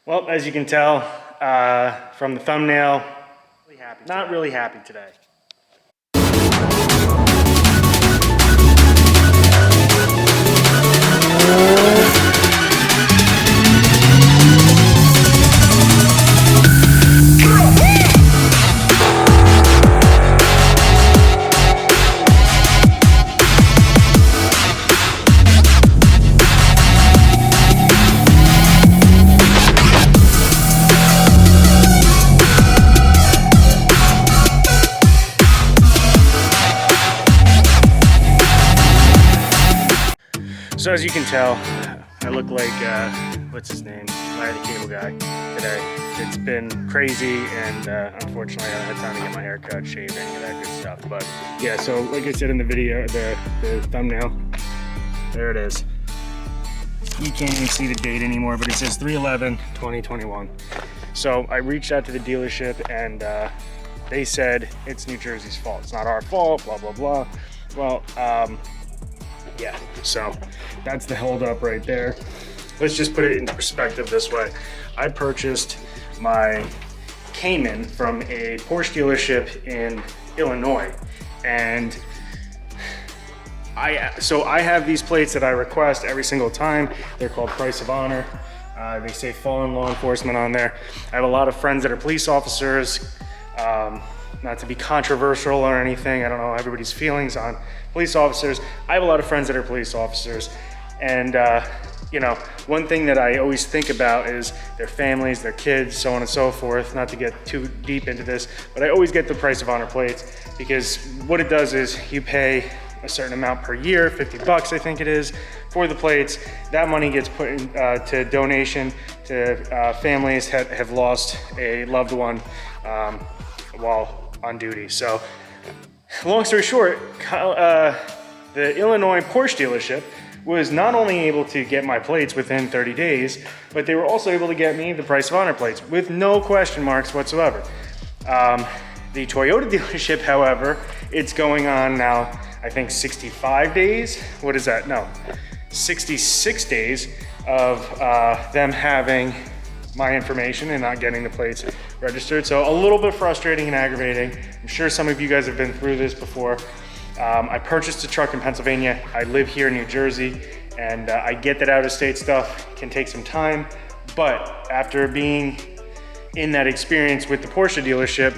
Well, as you can tell from the thumbnail, not really happy today. So as you can tell, I look like, what's his name? Larry the Cable Guy today. It's been crazy, and unfortunately I haven't had time to get my hair cut, shave, any of that good stuff. But yeah, so like I said in the video, the thumbnail, there it is. You can't even see the date anymore, but it says 3/11/2021. So I reached out to the dealership, and they said it's New Jersey's fault. It's not our fault, blah, blah, blah. Well, yeah, so that's the holdup right there. Let's just put it into perspective this way. I purchased my Cayman from a Porsche dealership in Illinois, and I have these plates that I request every single time. They're called Price of Honor. They say fallen law enforcement on there. I have a lot of friends that are police officers. Not to be controversial or anything, I don't know everybody's feelings on police officers. I have a lot of friends that are police officers, and you know, one thing that I always think about is their families, their kids, so on and so forth. Not to get too deep into this, but I always get the Price of Honor plates, because what it does is you pay a certain amount per year, 50 bucks I think it is, for the plates. That money gets put in, to donation to families that have lost a loved one while on duty. So long story short, the Illinois Porsche dealership was not only able to get my plates within 30 days, but they were also able to get me the Price of Honor plates with no question marks whatsoever. The Toyota dealership, however, it's going on now, I think 65 days. What is that? No, 66 days of them having my information and not getting the plates registered. So a little bit frustrating and aggravating. I'm sure some of you guys have been through this before. I purchased a truck in Pennsylvania. I live here in New Jersey, and I get that out-of-state stuff can take some time, but after being in that experience with the Porsche dealership,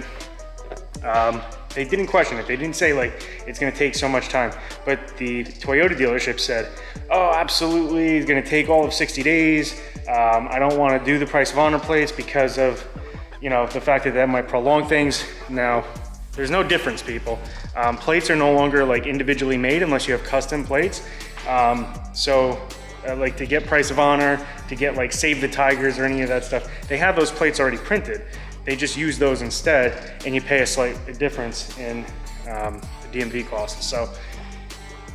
they didn't question it. They didn't say like, it's gonna take so much time, but the Toyota dealership said, oh, absolutely, it's gonna take all of 60 days. I don't wanna do the Price of Honor plates because of, you know, the fact that that might prolong things. Now, there's no difference, people. Plates are no longer like individually made unless you have custom plates. Like to get Price of Honor, to get like Save the Tigers or any of that stuff, they have those plates already printed. They just use those instead, and you pay a slight difference in the DMV costs. So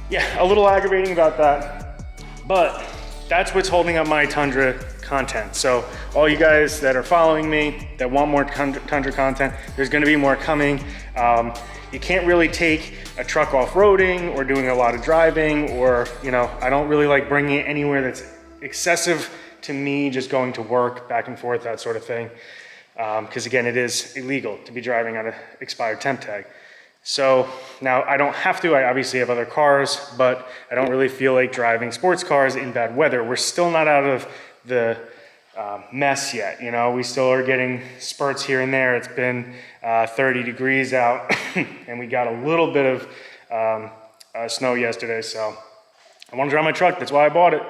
yeah, a little aggravating about that, but that's what's holding up my Tundra content. So all you guys that are following me, that want more Tundra content, there's gonna be more coming. You can't really take a truck off-roading or doing a lot of driving, or, you know, I don't really like bringing it anywhere that's excessive to me, just going to work, back and forth, that sort of thing. Because again, it is illegal to be driving on an expired temp tag. So now I don't have to, I obviously have other cars, but I don't really feel like driving sports cars in bad weather. We're still not out of the mess yet, you know, we still are getting spurts here and there. It's been 30 degrees out and we got a little bit of snow yesterday, so I want to drive my truck, that's why I bought it.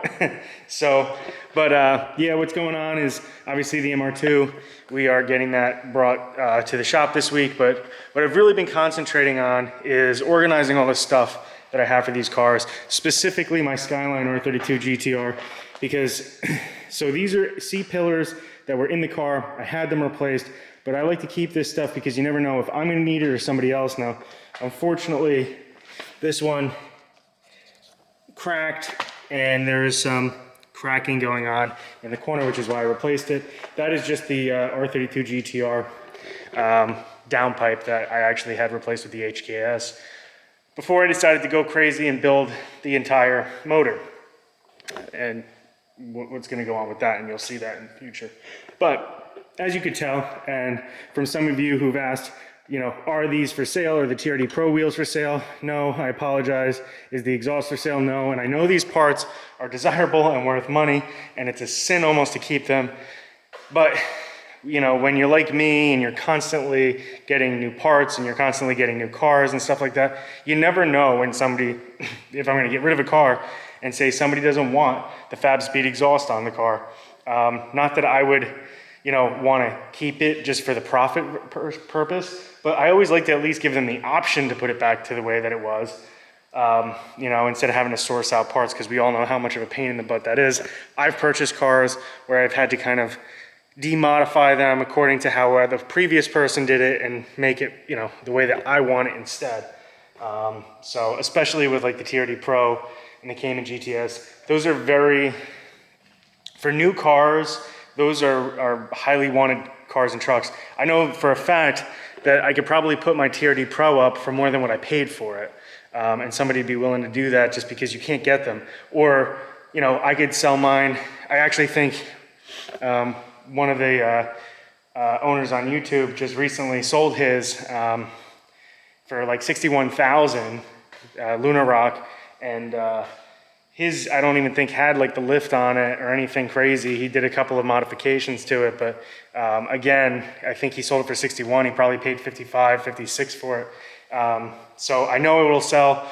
So, but yeah, what's going on is obviously the MR2, we are getting that brought to the shop this week, but what I've really been concentrating on is organizing all the stuff that I have for these cars, specifically my Skyline R32 GTR, because so these are C-pillars that were in the car. I had them replaced, but I like to keep this stuff because you never know if I'm gonna need it or somebody else. Now, unfortunately, this one cracked and there is some cracking going on in the corner, which is why I replaced it. That is just the R32 GTR downpipe that I actually had replaced with the HKS before I decided to go crazy and build the entire motor. And what's going to go on with that, and you'll see that in the future. But as you could tell, and from some of you who've asked, you know, are these for sale? Are the TRD Pro wheels for sale? No, I apologize. Is the exhaust for sale? No. And I know these parts are desirable and worth money, and it's a sin almost to keep them. But, you know, when you're like me and you're constantly getting new parts and you're constantly getting new cars and stuff like that, you never know when somebody, if I'm going to get rid of a car and say somebody doesn't want the Fab Speed exhaust on the car. Not that I would, you know, want to keep it just for the profit purpose, but I always like to at least give them the option to put it back to the way that it was, you know, instead of having to source out parts, because we all know how much of a pain in the butt that is. I've purchased cars where I've had to kind of demodify them according to how the previous person did it and make it, you know, the way that I want it instead. So especially with like the TRD Pro and the Cayman GTS, those are very, for new cars, those are highly wanted cars and trucks. I know for a fact that I could probably put my TRD Pro up for more than what I paid for it. And somebody would be willing to do that just because you can't get them. Or, you know, I could sell mine. I actually think one of the owners on YouTube just recently sold his for like $61,000, Luna Rock, and his, I don't even think had like the lift on it or anything crazy. He did a couple of modifications to it, but again, I think he sold it for 61. He probably paid 55, 56 for it. So I know it will sell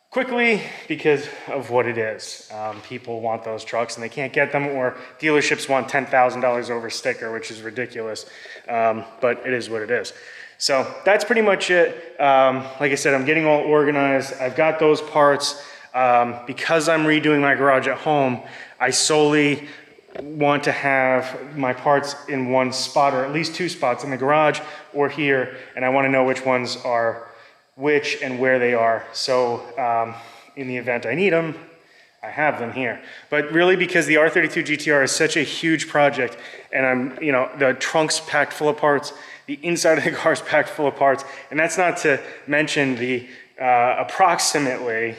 quickly because of what it is. People want those trucks and they can't get them, or dealerships want $10,000 over sticker, which is ridiculous. But it is what it is. So that's pretty much it. Like I said, I'm getting all organized. I've got those parts. Because I'm redoing my garage at home, I solely want to have my parts in one spot, or at least two spots, in the garage or here, and I want to know which ones are which and where they are. So in the event I need them, I have them here. But really, because the R32 GTR is such a huge project, and I'm, you know, the trunk's packed full of parts, the inside of the car's packed full of parts, and that's not to mention the approximately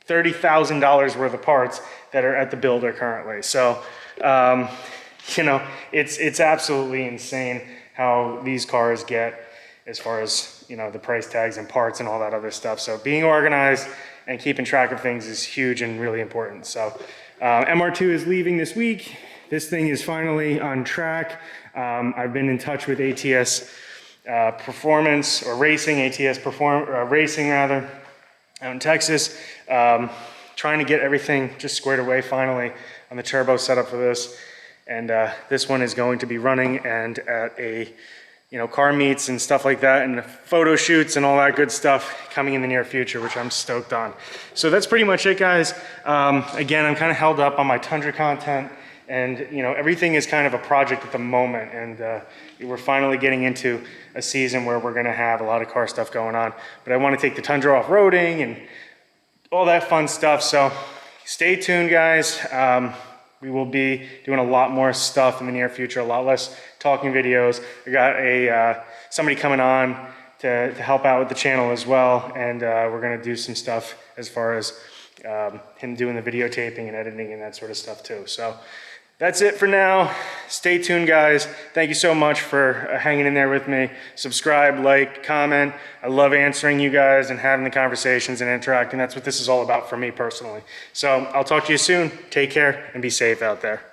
$30,000 worth of parts that are at the builder currently. So, you know, it's absolutely insane how these cars get as far as, you know, the price tags and parts and all that other stuff. So being organized and keeping track of things is huge and really important. So MR2 is leaving this week. This thing is finally on track. I've been in touch with ATS Performance, or Racing, Racing rather, out in Texas, trying to get everything just squared away finally on the turbo setup for this. And this one is going to be running and at a, you know, car meets and stuff like that, and photo shoots and all that good stuff coming in the near future, which I'm stoked on. So that's pretty much it, guys. Again, I'm kind of held up on my Tundra content, and you know, everything is kind of a project at the moment, and we're finally getting into a season where we're gonna have a lot of car stuff going on. But I want to take the Tundra off-roading and all that fun stuff, so stay tuned, guys. We will be doing a lot more stuff in the near future, a lot less talking videos. We got somebody coming on to help out with the channel as well, and we're gonna do some stuff as far as him doing the videotaping and editing and that sort of stuff too. So that's it for now. Stay tuned, guys. Thank you so much for hanging in there with me. Subscribe, like, comment. I love answering you guys and having the conversations and interacting. That's what this is all about for me personally. So I'll talk to you soon. Take care and be safe out there.